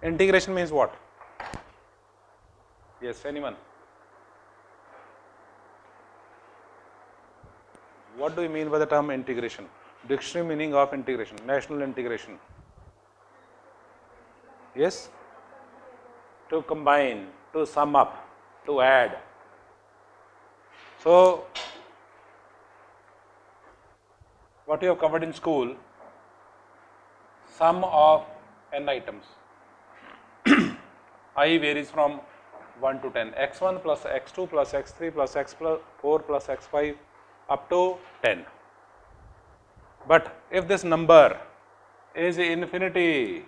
Integration means what? Yes, anyone? What do you mean by the term integration? Dictionary meaning of integration, national integration. Yes? To combine, to sum up, to add. So, what you have covered in school, sum of n items. I varies from 1 to 10, x1 plus x2 plus x3 plus x4 plus x5 up to 10. But if this number is infinity,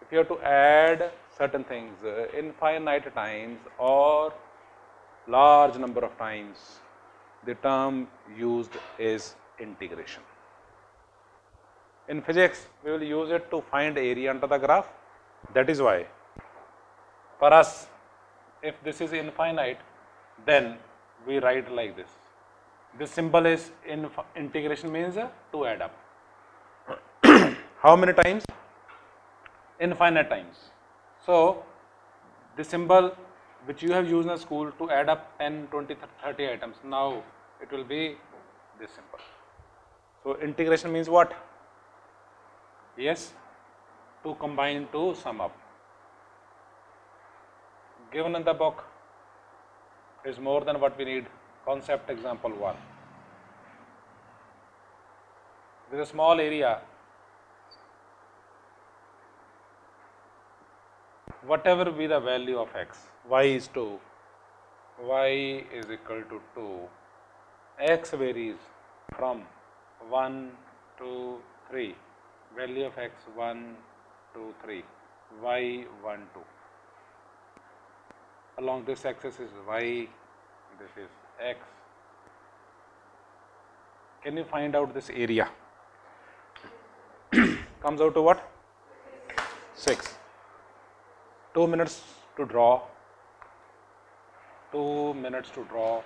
if you have to add certain things infinite times or large number of times, the term used is integration. In physics, we will use it to find area under the graph. That is why for us, if this is infinite, then we write like this. This symbol is integration means to add up. How many times? Infinite times. So, the symbol which you have used in school to add up 10, 20, 30 items, now it will be this symbol. So, integration means what? Yes, to combine, to sum up. Given in the book is more than what we need. Concept example 1. With a small area, whatever be the value of x, y is 2, y is equal to 2, x varies from 1 to 3, value of x 1, 2, 3, y 1, 2. Along this axis is y, this is x. Can you find out this area? Comes out to what? 6. 2 minutes to draw. 2 minutes to draw.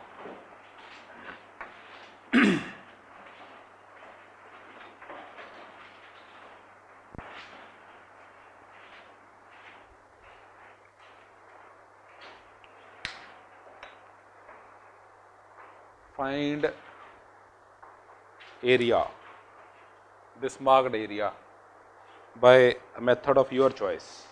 Find area, this marked area, by a method of your choice.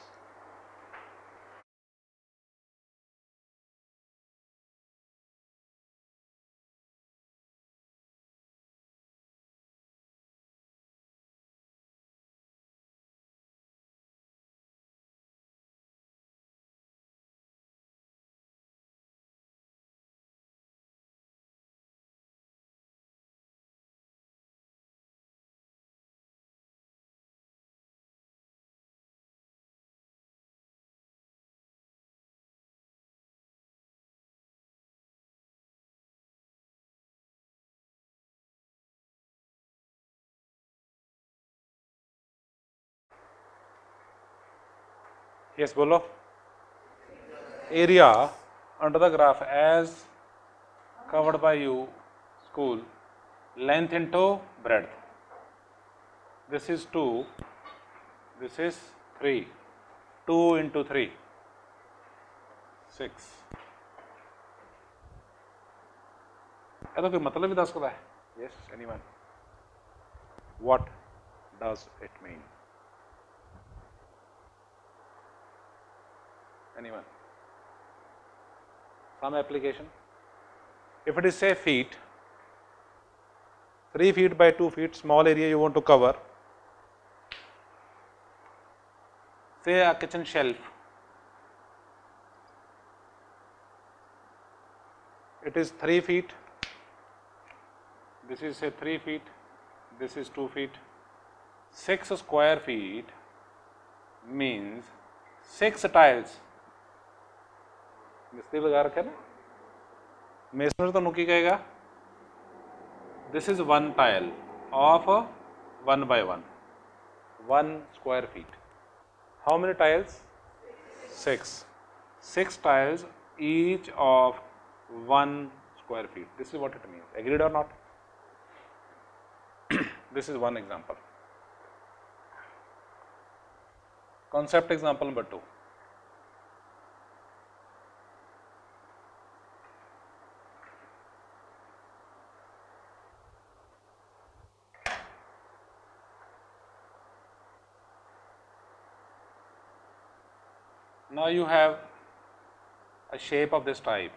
Yes, bolo. Area under the graph as covered by you, school, length into breadth. This is 2, this is 3, 2 into 3, 6. ਇਹਦਾ ਕੋਈ ਮਤਲਬ ਵੀ ਦੱਸ ਸਕਦਾ ਹੈ? Yes, anyone? What does it mean? Anyone? Some application? If it is say feet, 3 feet by 2 feet, small area you want to cover, say a kitchen shelf, it is 3 feet, this is say 3 feet, this is 2 feet, 6 square feet means 6 tiles. मिस्त्री लगा रखे ना, Meissner तो नुकी कहेगा, this is 1 tile of 1 by 1, 1 square feet. How many tiles? 6. 6 tiles each of 1 square feet. This is what it means. Agreed or not? This is one example. Concept example number 2. Now you have a shape of this type.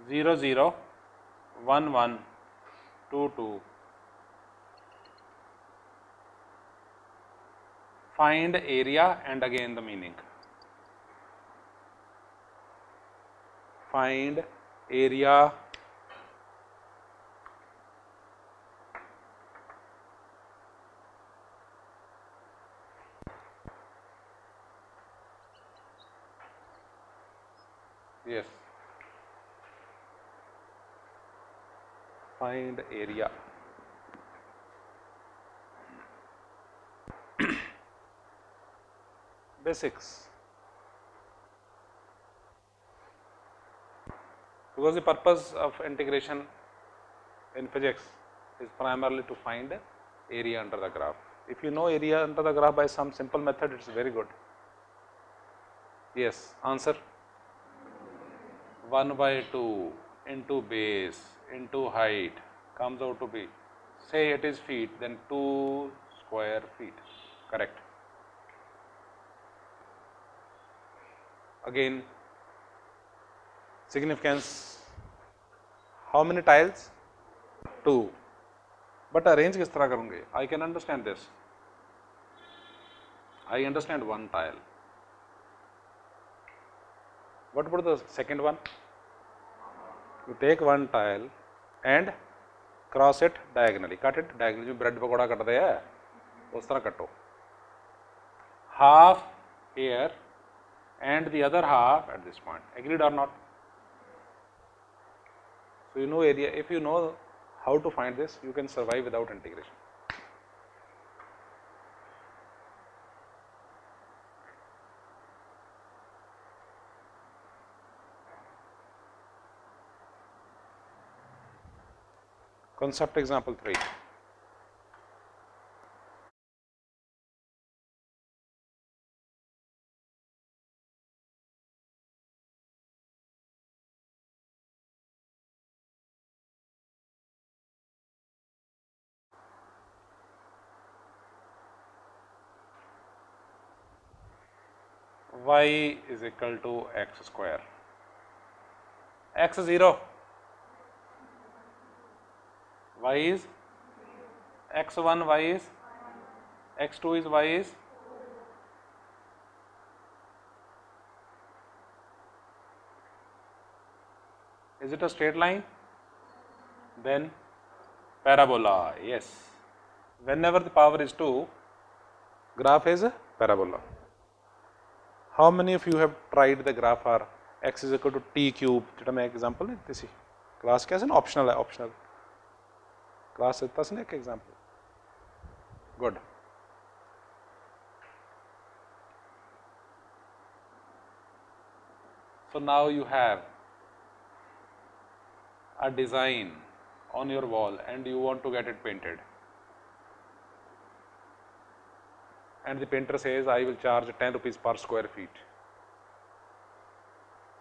Zero, zero, 1, 1, 2, 2. Find area and again the meaning. Find area yes, find area. Basics. Because the purpose of integration in physics is primarily to find area under the graph. If you know area under the graph by some simple method, it's very good. Yes, answer 1 by 2 into base into height comes out to be, say it is feet, then 2 square feet. Correct. Again, significance, how many tiles? 2. But arrange किस तरह करूँगे? I can understand this. I understand one tile. What about the second one? You take one tile and cross it diagonally. Cut it diagonally. जो bread pakora कटते हैं, उस तरह कटो. Half here and the other half at this point. Agreed or not? So you know area. If you know how to find this, you can survive without integration. Concept example 3. Y is equal to x square. X 0. Y is x1, y is x2 is y is it a straight line? Then parabola. Yes. Whenever the power is 2, graph is a parabola. How many of you have tried the graph for x is equal to t cube? जेटा मैं example देती सी. Class कैसे ना optional है optional. Class देता सी ना एक example. Good. So now you have a design on your wall and you want to get it painted. And the painter says, I will charge 10 rupees per square feet.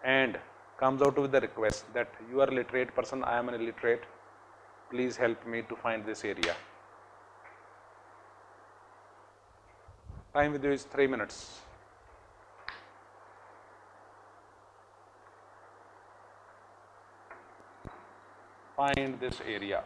And comes out with the request that you are a literate person, I am an illiterate. Please help me to find this area. Time with you is 3 minutes. Find this area.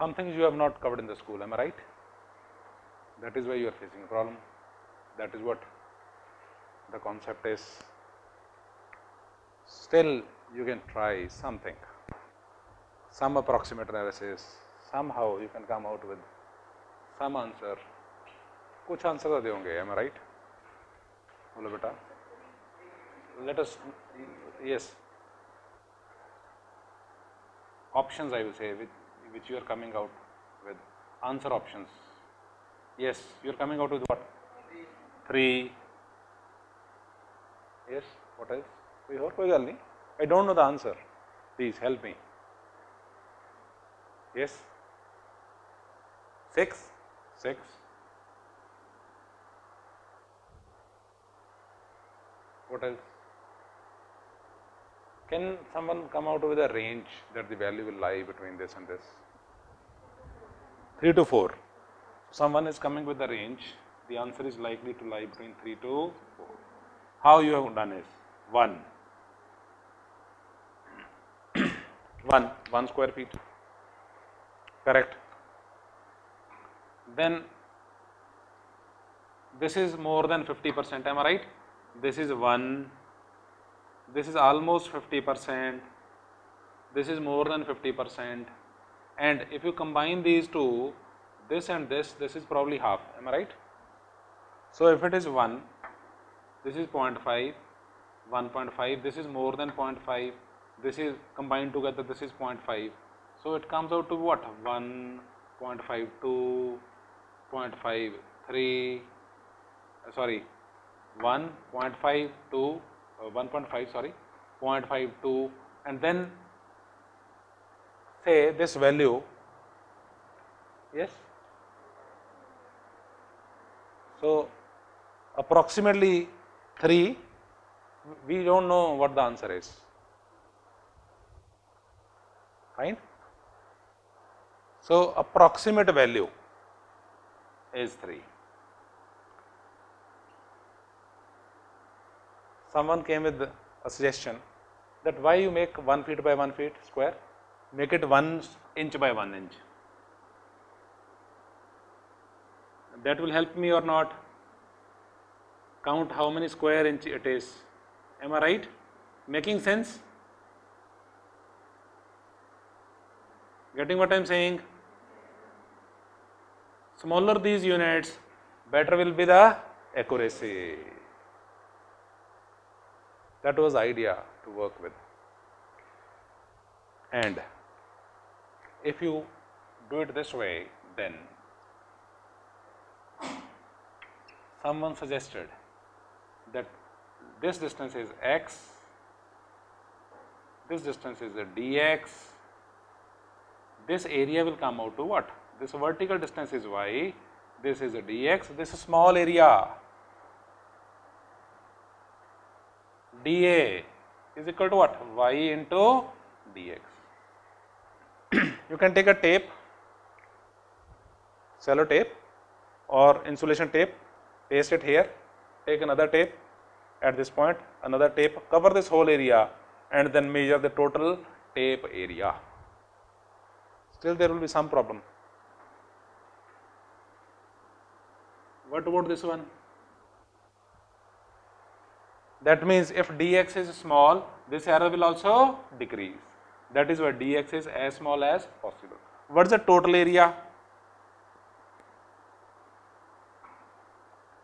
some things you have not covered in the school, am I right? That is why you are facing a problem. That is what the concept is. Still, you can try something, some approximate analysis. Somehow you can come out with some answer. कुछ answer तो देंगे, am I right? बोलो बेटा. Let us, yes. Options I will say, which you are coming out with. Answer options. Yes, you are coming out with what? 3. Yes, what else? कोई और कोई गल नहीं. I don't know the answer. Please help me. Yes. 6. 6. What else? Can someone come out with a range that the value will lie between this and this? 3 to 4. Someone is coming with the range. The answer is likely to lie between 3 to 4. How you have done is 1. 1 square feet. Correct. Then this is more than 50%. Am I right? This is 1. This is almost 50%. This is more than 50%. And if you combine these two, this and this is probably half. Am I right? So if it is 1, this is 0.5, 1.5, this is more than 0.5, this is combined together, this is 0.5. So it comes out to what? 1.52, 0.53, sorry, 1.52, 1.5, sorry, 0.52, and then say this value, yes. So approximately 3, we don't know what the answer is. Fine. So approximate value is 3. Someone came with a suggestion that why you make 1 feet by 1 feet square, make it 1 inch by 1 inch. That will help me or not? Count how many square inch it is. Am I right? Making sense? Getting what I am saying? Smaller these units, better will be the accuracy. That was the idea to work with. And if you do it this way, then someone suggested that this distance is x, this distance is a dx, this area will come out to what? This vertical distance is y, this is a dx, this is small area dA is equal to what? Y into dx. You can take a tape, cello tape or insulation tape, paste it here, take another tape at this point, another tape, cover this whole area and then measure the total tape area. Still there will be some problem. What about this one? That means if dx is small, this error will also decrease. That is why dx is as small as possible. What is the total area?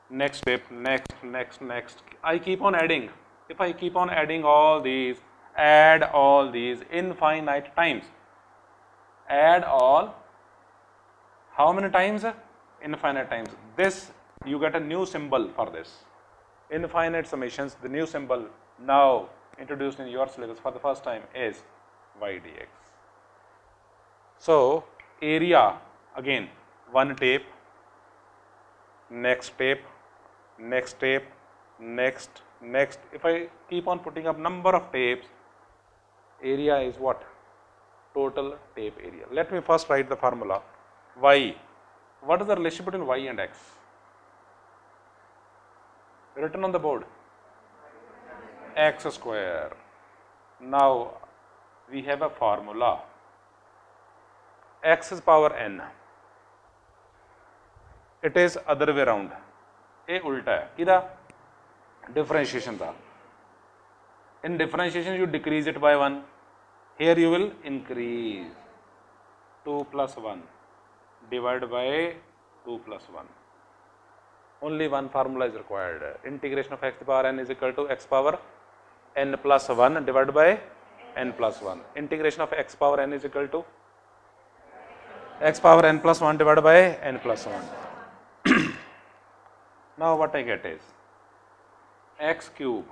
Next step, next. I keep on adding. If I keep on adding all these, add all these infinite times. Add all, how many times? Infinite times. This, you get a new symbol for this. Infinite summations, the new symbol now introduced in your syllabus for the first time is y dx. So area, again, one tape, next tape, next tape, next. If I keep on putting up number of tapes, area is what? Total tape area. Let me first write the formula. Y. What is the relationship between y and x? Written on the board. X square. Now we have a formula. x is power n, it is other way around. ये उल्टा है किदा differentiation था. In differentiation you decrease it by 1. Here you will increase 2 plus 1 divided by 2 plus 1. Only one formula is required. Integration of x to the power n is equal to x power n plus 1 divided by n plus 1. Integration of x power n is equal to x power n plus 1 divided by n plus 1. Now what I get is x cube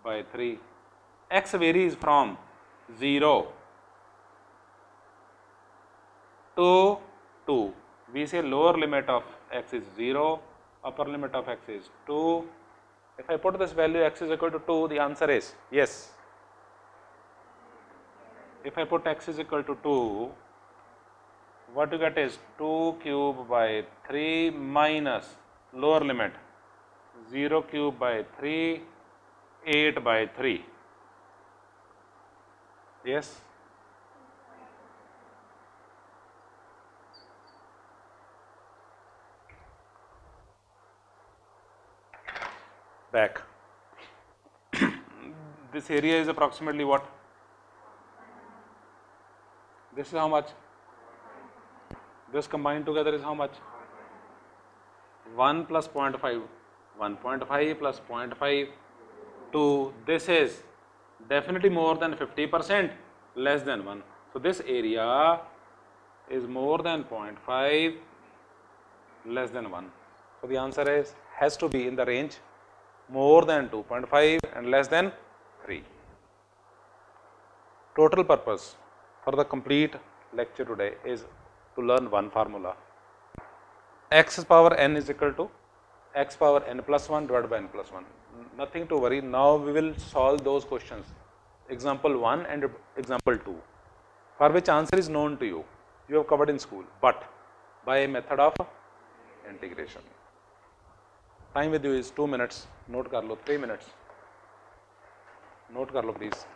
by 3. X varies from 0 to 2. We say lower limit of x is 0, upper limit of x is 2. If I put this value x is equal to 2, the answer is yes. If I put x is equal to 2, what you get is 2 cube by 3 minus lower limit 0 cube by 3, 8 by 3. Yes? Back. This area is approximately what? This is how much? This combined together is how much? 1 plus 0.5, 1.5 plus 0.5, 2. This is definitely more than 50%, less than 1. So this area is more than 0.5, less than 1. So the answer is has to be in the range more than 2.5 and less than 3. Total purpose for the complete lecture today is to learn one formula. X power n is equal to x power n plus 1 divided by n plus 1. Nothing to worry. Now we will solve those questions. Example 1 and example 2, for which answer is known to you. You have covered in school, but by a method of integration. Time with you is 2 minutes. Note kar lo, 3 minutes. Note kar lo please.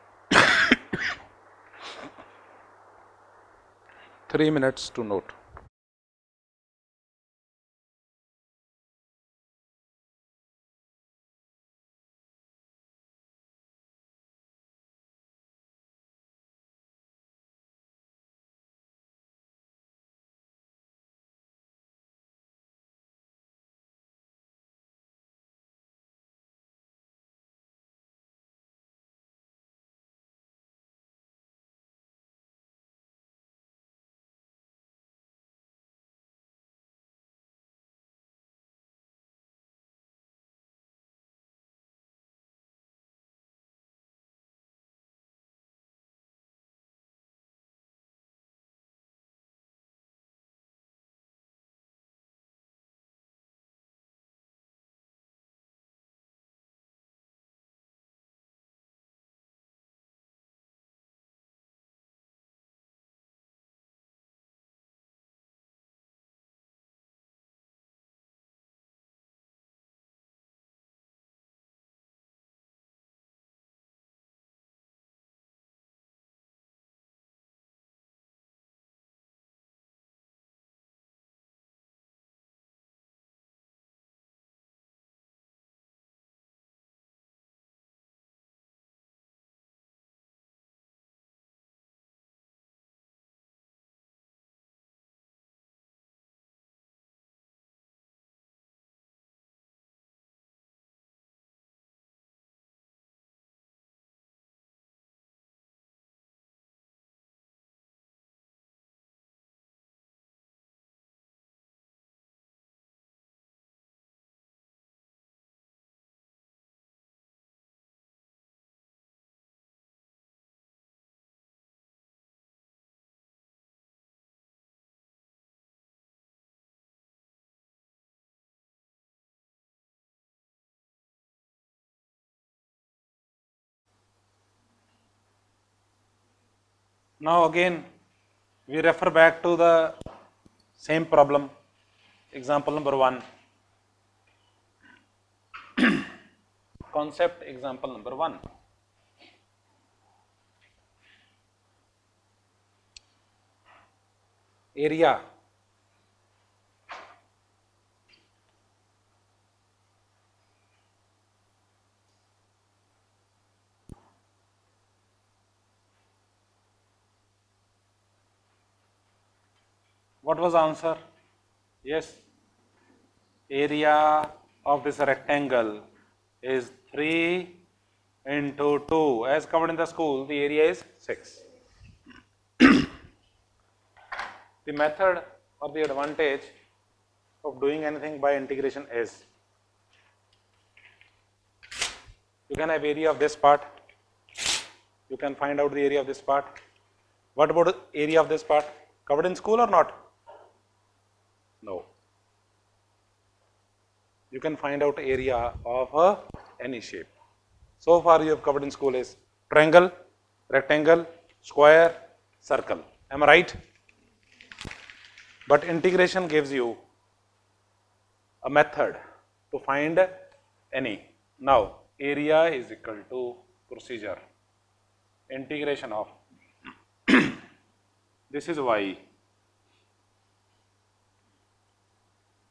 3 minutes to note. Now again we refer back to the same problem, example number 1. Concept example number 1. area. What was the answer? Yes. Area of this rectangle is 3 into 2. As covered in the school, the area is 6. The method or the advantage of doing anything by integration is you can have area of this part, you can find out the area of this part. What about the area of this part? Covered in school or not? No. You can find out area of any shape. So far you have covered in school is triangle, rectangle, square, circle. Am I right? But integration gives you a method to find any. Now, area is equal to procedure. Integration of this is y,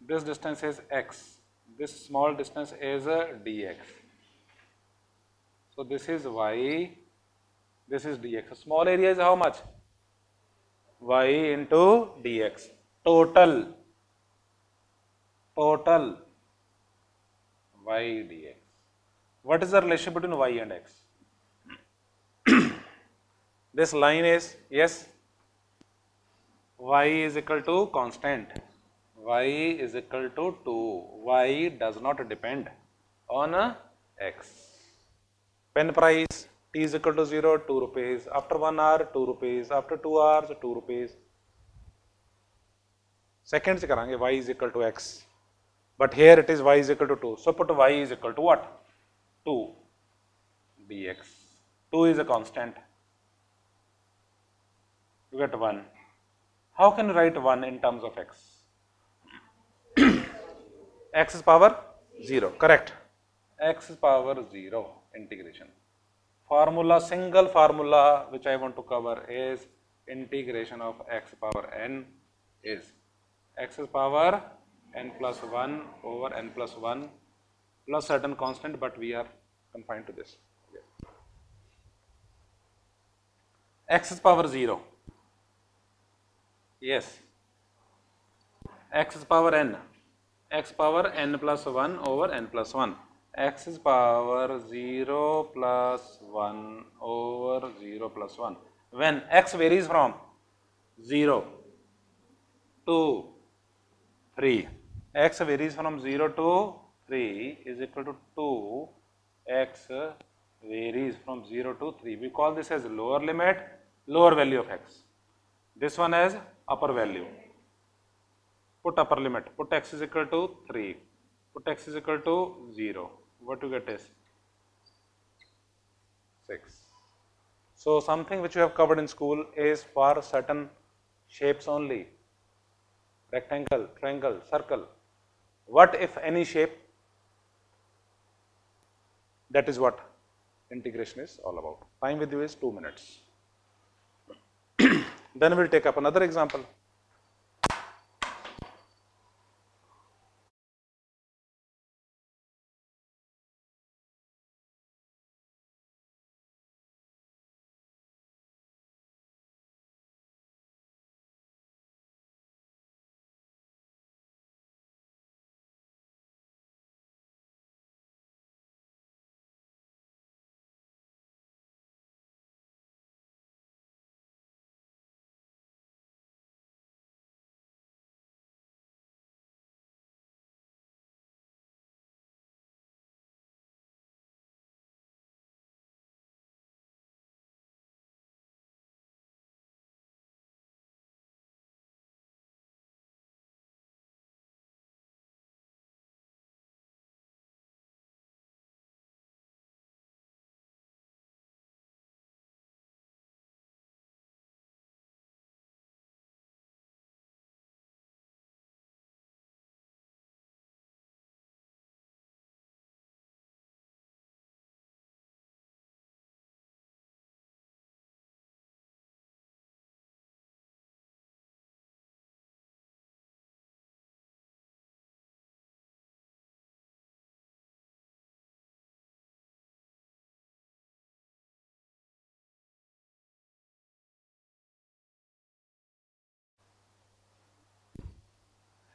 this distance is x, this small distance is dx. So this is y, this is dx. Small area is how much? Y into dx. Total y dx. What is the relationship between y and x? This line is, yes, y is equal to constant. Y is equal to 2. Y does not depend on x. Pen price, t is equal to 0, 2 rupees. After 1 hour, 2 rupees. After 2 hours, 2 rupees. Second se karange, y is equal to x. But here it is y is equal to 2. So put y is equal to what? 2 dx. 2 is a constant. You get 1. How can you write 1 in terms of x? X is power 0, correct. X is power 0, integration. Formula, single formula which I want to cover is integration of x power n is x is power n plus 1 over n plus 1 plus certain constant, but we are confined to this. X is power 0. Yes. X is power n. X power n plus 1 over n plus 1. X is power 0 plus 1 over 0 plus 1. When x varies from 0 to 3, x varies from 0 to 3 is equal to 2, x varies from 0 to 3. We call this as lower limit, lower value of x. This one as upper value. Put upper limit, put x is equal to 3, put x is equal to 0. What you get is 6. So something which you have covered in school is for certain shapes only. Rectangle, triangle, circle. What if any shape? That is what integration is all about. Time with you is 2 minutes. Then we'll take up another example.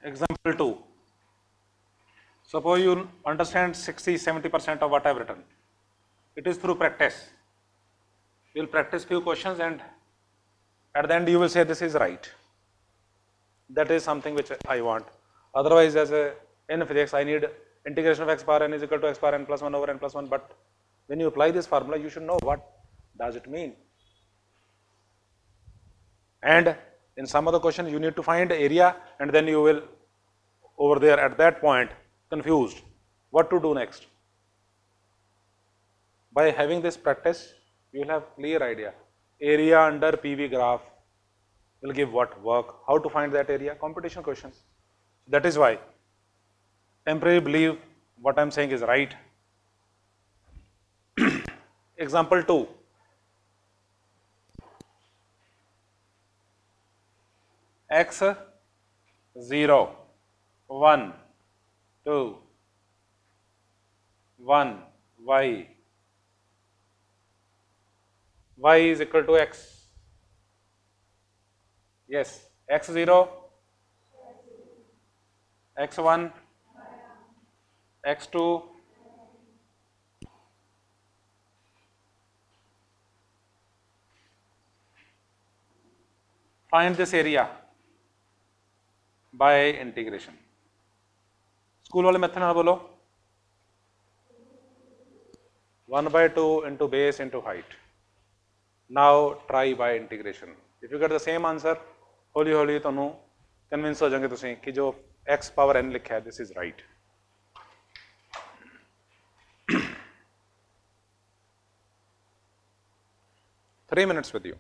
Example 2. Suppose you understand 60-70% of what I have written. It is through practice. You will practice few questions and at the end you will say this is right. That is something which I want. Otherwise, in physics, I need integration of x power n is equal to x power n plus 1 over n plus 1. But when you apply this formula, you should know what does it mean. And in some of the questions, you need to find area, and then you will, over there at that point, confused what to do next. By having this practice, you will have clear idea. Area under PV graph will give what work, how to find that area, competition questions. That is why temporarily believe what I am saying is right. Example 2. X 0, 1, 2, 1, y is equal to x. Yes, x 0, x 1, x 2, find this area by integration. School वाले method ना बोलो. 1/2 into base into height. Now try by integration. If you get the same answer, हौली हौली तुहानू convince हो जाओगे तुसीं कि जो x power n लिखा है this is right. Three minutes with you.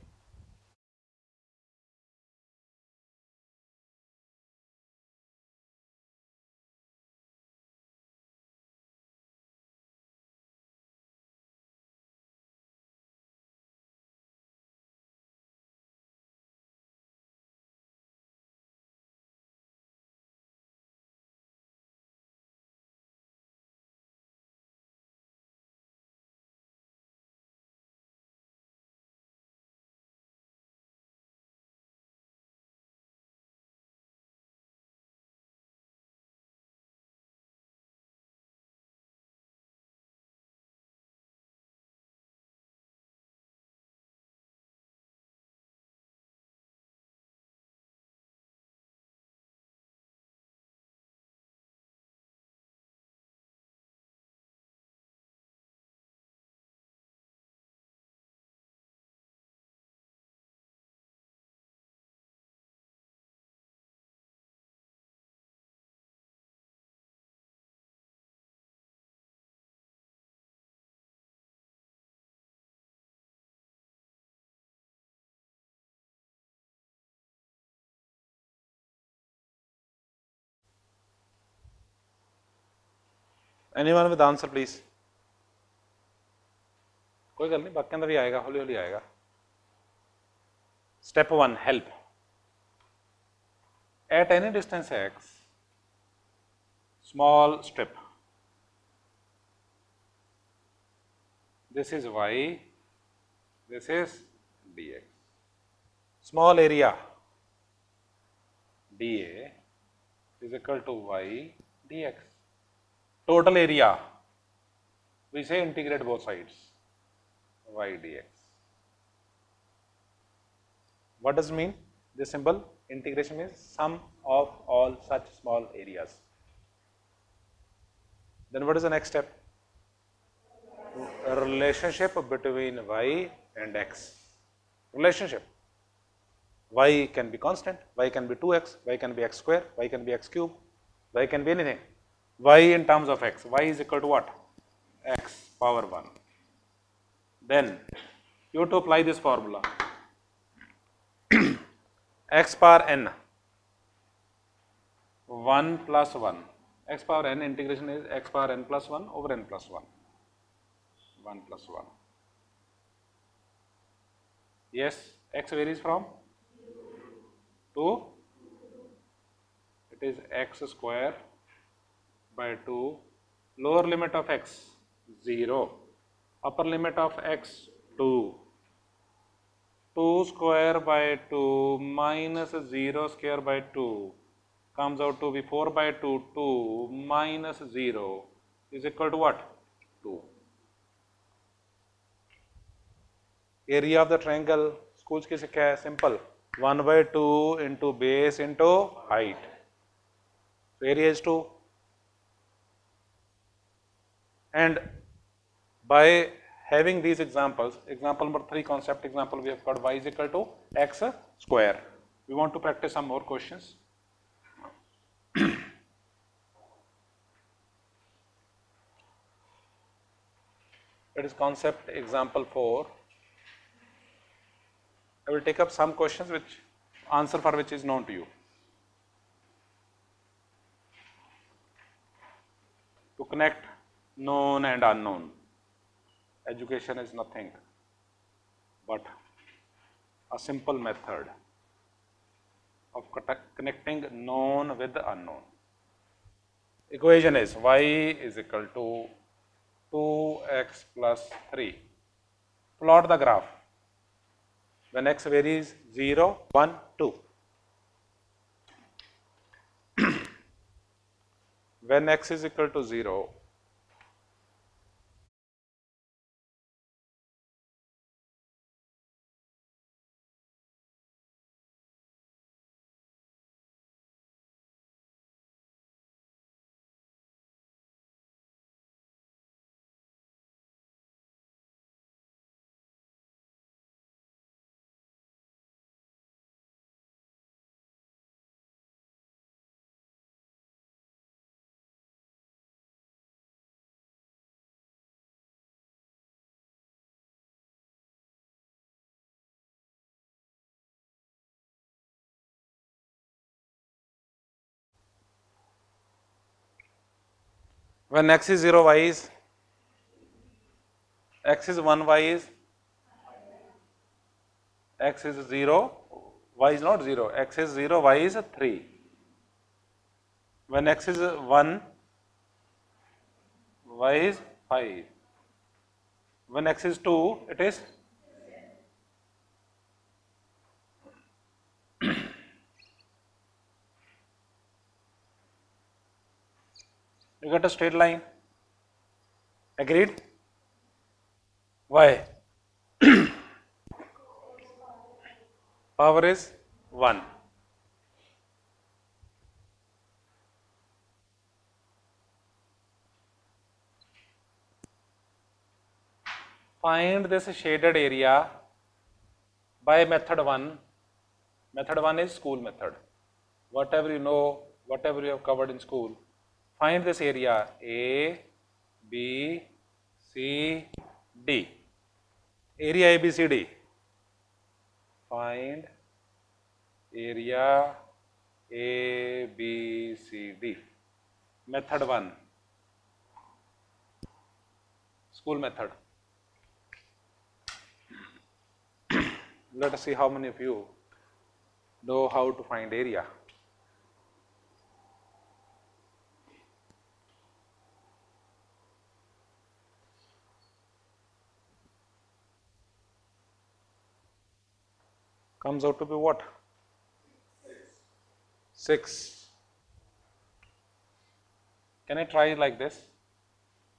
Anyone with answer, please? कोई गल नहीं, बाकियों का भी आएगा, हौली हौली आएगा. Step 1, help. At any distance x, small strip. This is y, this is dx. Small area dA is equal to y dx. Total area, we say integrate both sides, y dx. What does it mean? This symbol, integration means sum of all such small areas. Then what is the next step? A relationship between y and x. Relationship. Y can be constant, y can be 2x, y can be x square, y can be x cube, y can be anything. Y in terms of x, y is equal to what? X power 1. Then you have to apply this formula. X power n, 1 plus 1. X power n integration is x power n plus 1 over n plus 1. 1 plus 1. Yes, x varies from 2. It is x square by 2. Lower limit of x 0. Upper limit of x 2. 2 square by 2 minus 0 square by 2. comes out to be 4 by 2, 2 minus 0 is equal to what? 2. Area of the triangle, schools की सिक्खा है simple, 1 by 2 into base into height. So area is 2. And by having these examples, example number 3 concept example, we have got y is equal to x square. We want to practice some more questions. That is concept example 4. I will take up some questions which answer for which is known to you. To connect known and unknown. Education is nothing but a simple method of connecting known with the unknown. Equation is y is equal to 2x plus 3. Plot the graph. When x varies 0, 1, 2. When x is equal to 0, when x is 0, y is, x is 1, y is, x is 0, y is not 0, x is 0, y is 3. When x is 1, y is 5. When x is 2, it is you get a straight line. Agreed? Why? Power is 1. Find this shaded area by method 1. Method 1 is school method. Whatever you know, whatever you have covered in school, find this area A, B, C, D. Area A, B, C, D. Find area A, B, C, D. Method 1. School method. Let us see how many of you know how to find area. Comes out to be what? 6. Can I try like this?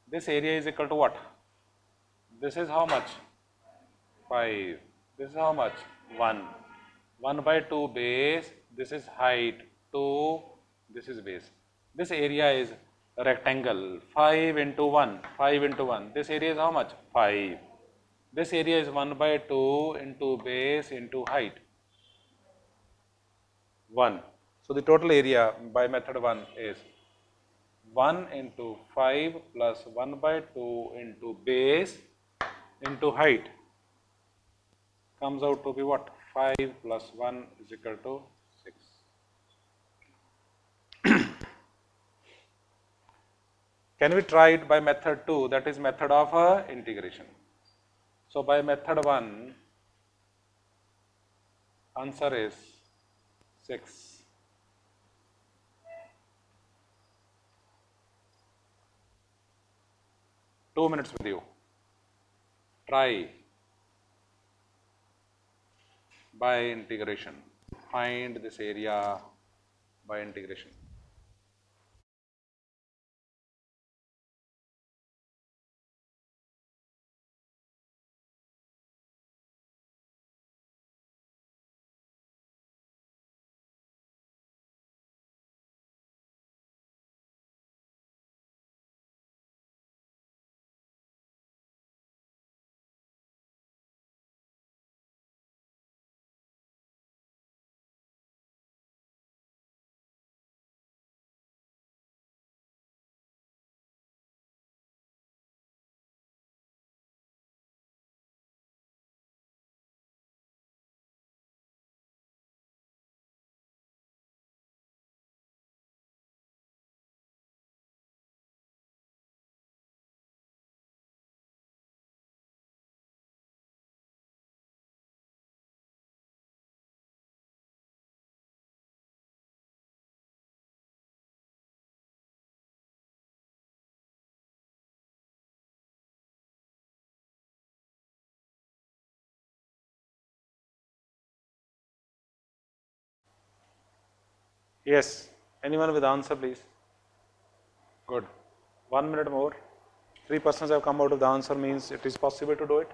This area is equal to what? This is how much? 5. This is how much? 1. 1 by 2 base. This is height. 2. This is base. This area is a rectangle. 5 into 1. 5 into 1. This area is how much? 5. This area is 1 by 2 into base into height. 1. So the total area by method 1 is 1 into 5 plus 1 by 2 into base into height. Comes out to be what? 5 plus 1 is equal to 6. Can we try it by method 2, that is method of integration? So by method 1, answer is 6. Two minutes with you. Try by integration. Find this area by integration. Yes, anyone with answer please? Good. 1 minute more. 3 persons have come out with the answer, means it is possible to do it.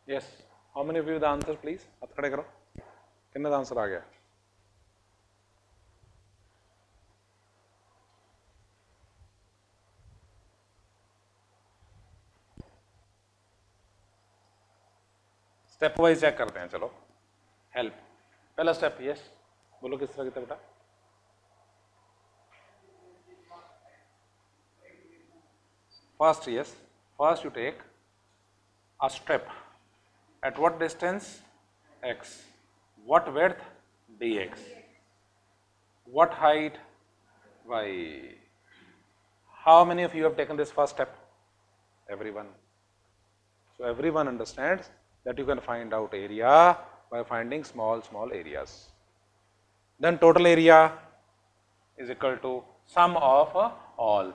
Yes. How many of you the answer please? हाथ खड़े करो. कितने का answer आ गया? Step wise check करते हैं. चलो help. पहला स्टेप. यस, बोलो किस तरह कितना बेटा? First, yes. First you take a step. At what distance? X. What width? Dx. What height? Y. How many of you have taken this first step? Everyone. So everyone understands that you can find out area by finding small areas. Then total area is equal to sum of all.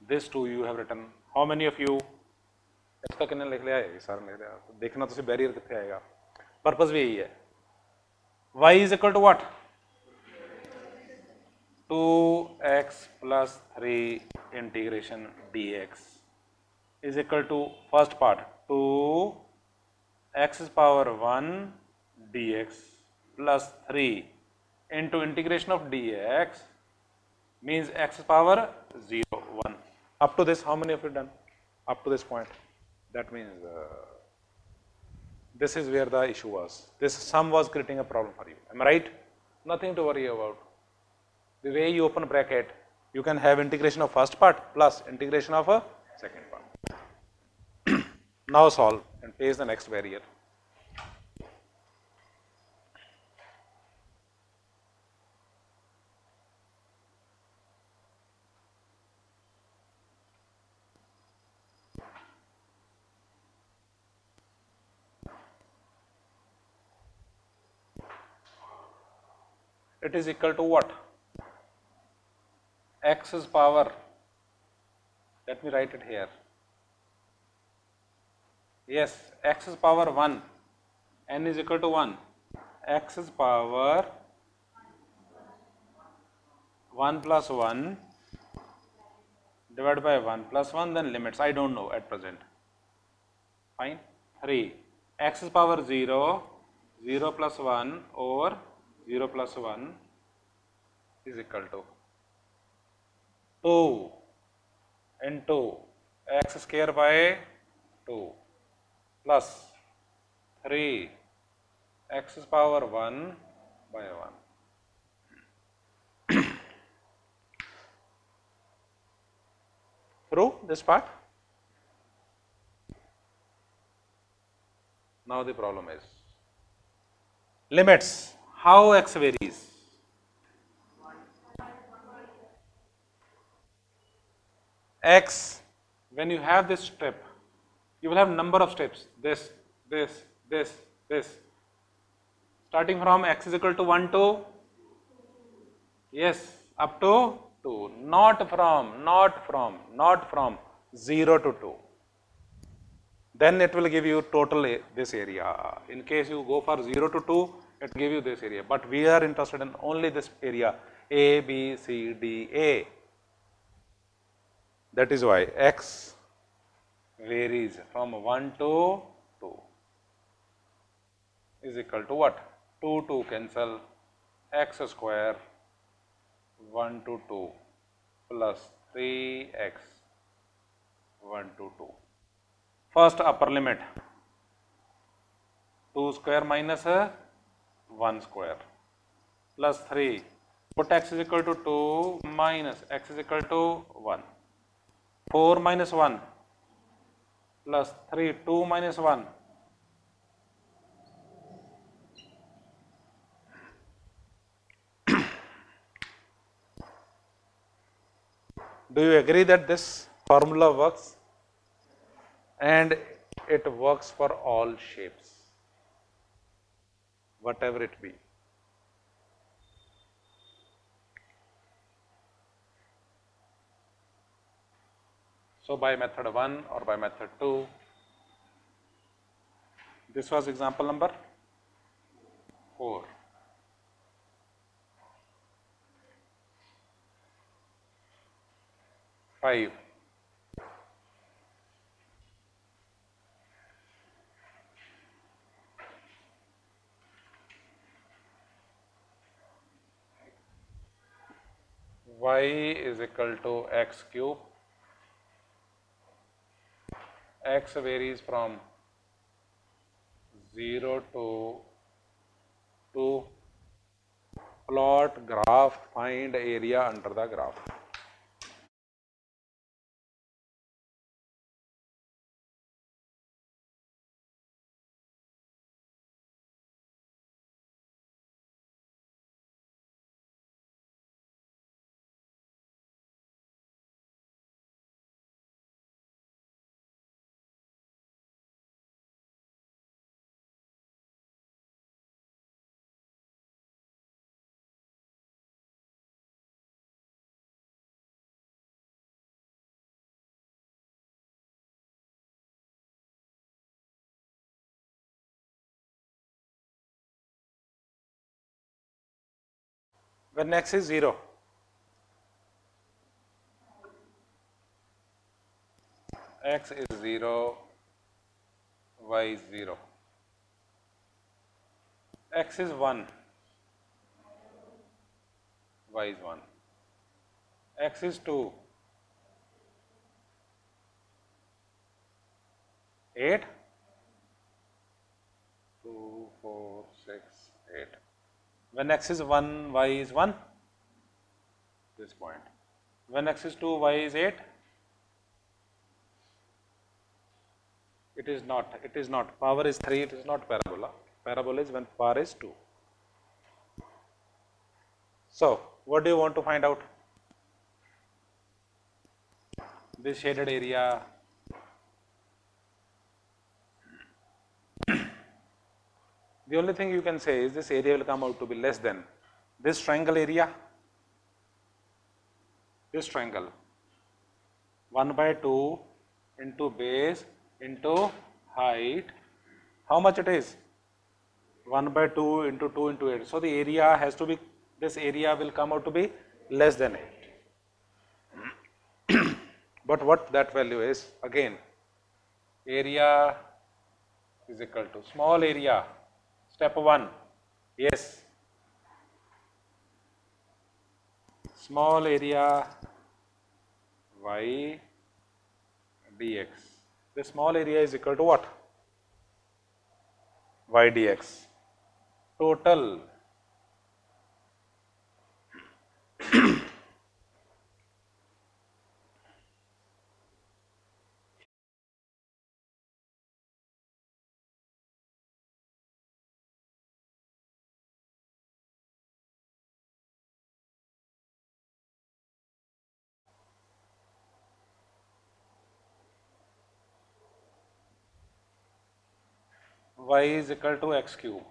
This two you have written. How many of you? इसका कितने लिख लिया है? सारा लिख लिया. देखना तो बैरियर कितने आएगा. पर्पस भी यही है. Y is equal to what? 2x plus 3 integration dx is equal to first part 2x power 1 dx plus 3 into integration of dx means x power 0 1. Up to this, how many have you done? Up to this point. That means this is where the issue was. This sum was creating a problem for you. Am I right? Nothing to worry about. The way you open bracket, you can have integration of first part plus integration of a second part. Now solve and face the next barrier. It is equal to what? X is power, let me write it here. Yes, x is power 1, n is equal to 1. X is power 1 plus 1 divided by 1 plus 1, then limits, I don't know at present. Fine. 3. X is power 0, 0 plus 1 over 0 plus 1 is equal to 2 into x square by 2 plus 3 x is power 1 by 1. Through this part? Now the problem is limits. How x varies? X, when you have this step, you will have number of steps, this, this. Starting from x is equal to 1 to, yes, up to 2, not from 0 to 2. Then it will give you total this area. In case you go for 0 to 2, it will give you this area. But we are interested in only this area, A, B, C, D, A. That is why x varies from 1 to 2 is equal to what? 2 cancel, x square 1 to 2 plus 3x 1 to 2. First upper limit 2 square minus 1 square plus 3. Put x is equal to 2 minus x is equal to 1. 4 minus 1 plus 3, 2 minus 1. Do you agree that this formula works? And it works for all shapes, whatever it be. So by method 1 or by method 2, this was example number 4. Five. Y is equal to x cube. X varies from 0 to 2. Plot graph, find area under the graph. When x is 0, x is 0, y is 0. X is 1, y is 1. X is 2, 8, 2, 4, 6, 8. When x is 1, y is 1, this point. When x is 2, y is 8, it is not. Power is 3, it is not parabola. Parabola is when power is 2. So, what do you want to find out? This shaded area, the only thing you can say is this area will come out to be less than this triangle area, this triangle, 1 by 2 into base into height. How much it is? 1 by 2 into 2 into 8. So, the area has to be, this area will come out to be less than 8. But what that value is? Again, area is equal to small area, step 1, yes, small area y dx. The small area is equal to what? Y dx. Total y is equal to x cube.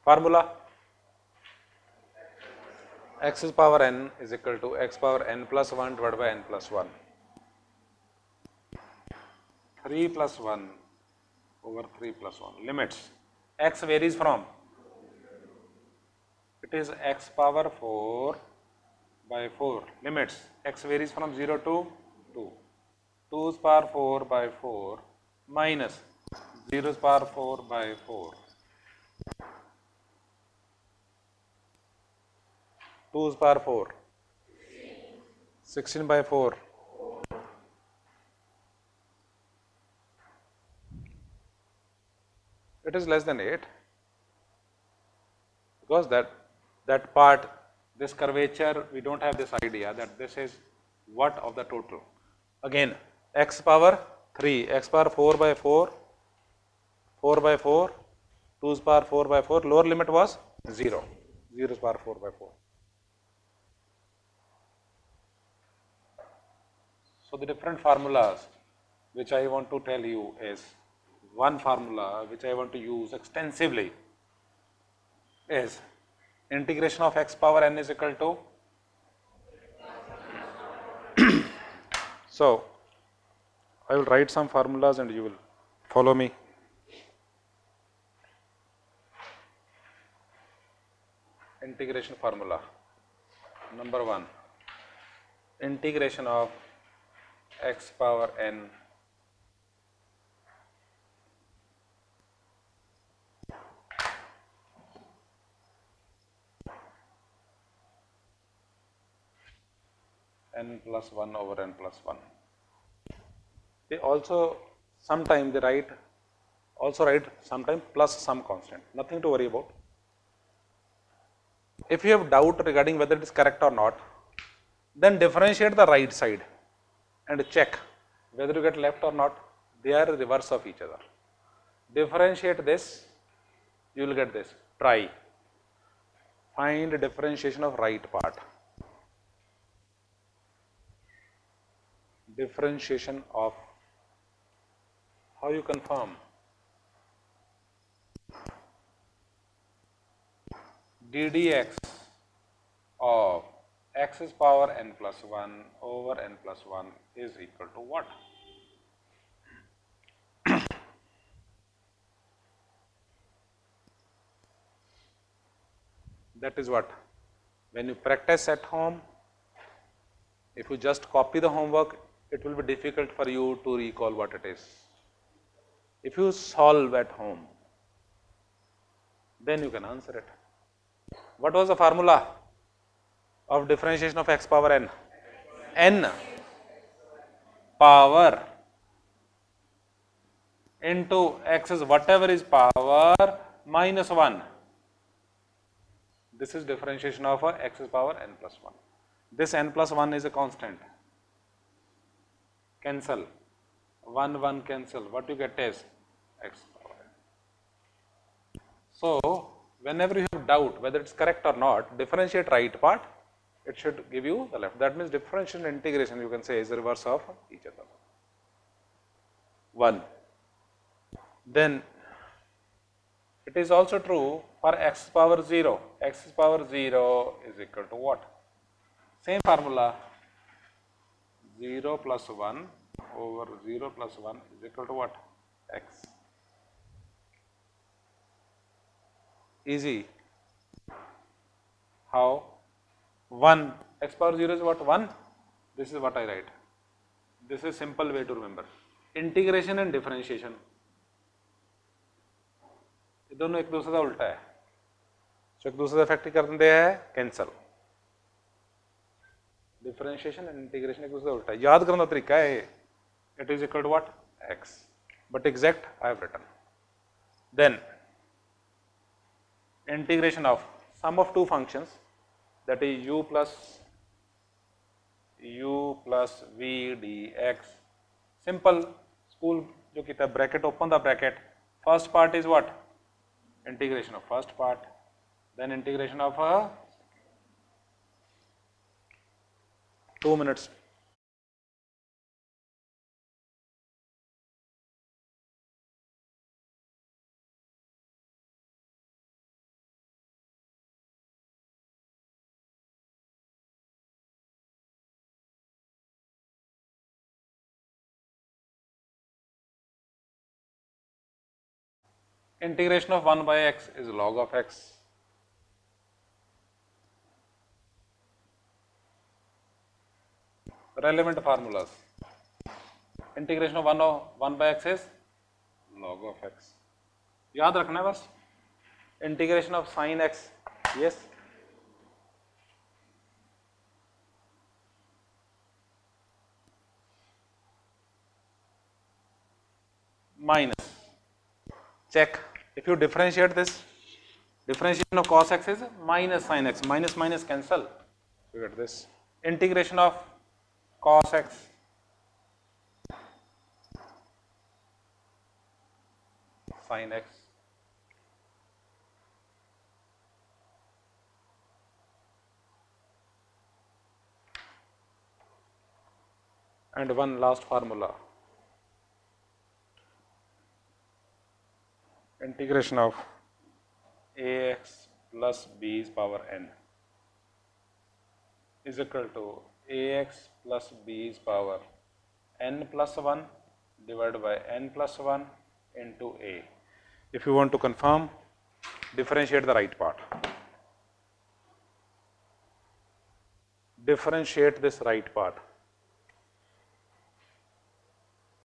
Formula x is power n is equal to x power n plus 1 divided by n plus 1. 3 plus 1 over 3 plus 1. Limits. X varies from, it is x power 4 by 4. Limits. X varies from 0 to 2. 2's power 4 by 4 minus 0's power 4 by 4. 2's power 4. 16 by 4. It is less than 8 because that part, this curvature, we don't have this idea that this is what of the total. Again, x power 3, x power 4 by 4, 4 by 4, 2's power 4 by 4, lower limit was 0, 0's power 4 by 4. So the different formulas which I want to tell you is, one formula which I want to use extensively is integration of x power n is equal to, so I will write some formulas and you will follow me. Integration formula. Number 1, integration of x power n n plus 1 over n plus 1. They also sometime they write sometime plus some constant, nothing to worry about. If you have doubt regarding whether it is correct or not, then differentiate the right side and check whether you get left or not. They are reverse of each other. Differentiate this, you will get this. Try. Find differentiation of right part. Differentiation of, how you confirm? ddx of x is power n plus 1 over n plus 1 is equal to what? That is what? When you practice at home, if you just copy the homework, it will be difficult for you to recall what it is. If you solve at home, then you can answer it. What was the formula of differentiation of x power n? N power into x is whatever is power minus 1. This is differentiation of x is power n plus 1. This n plus 1 is a constant. Cancel. 1, 1 cancel. What you get is x power n. So, whenever you have doubt whether it's correct or not, differentiate right part, it should give you the left. That means differential and integration, you can say, is the reverse of each other. 1. Then it is also true for x power 0. X power 0 is equal to what? Same formula, 0 plus 1 over 0 plus 1 is equal to what? X. Easy. How? 1. X power 0 is what? 1. This is what I write. This is simple way to remember. Integration and differentiation. ये दोनों एक दूसरे का उल्टा है. So एक दूसरे का फैक्टर कर देते हैं, कैंसल. Differentiation and integration एक दूसरे का उल्टा है. याद करने का तरीका है. It is equal to what? X. But exact I have written. Then integration of sum of two functions, that is u plus v dx. Simple. School जो किया bracket, open the bracket. First part is what? Integration of first part, then integration of 2 minutes. Integration of 1 by x is log of x. Relevant formulas. Integration of 1 by x is log of x. याद रखना है बस. Integration of sin x, yes. Minus. Check. If you differentiate this, differentiation of cos x is minus sin x. Minus minus cancel. You get this. Integration of cos x sin x. And one last formula. Integration of ax plus b's power n is equal to ax plus b's power n plus 1 divided by n plus 1 into a. If you want to confirm, differentiate the right part. Differentiate this right part.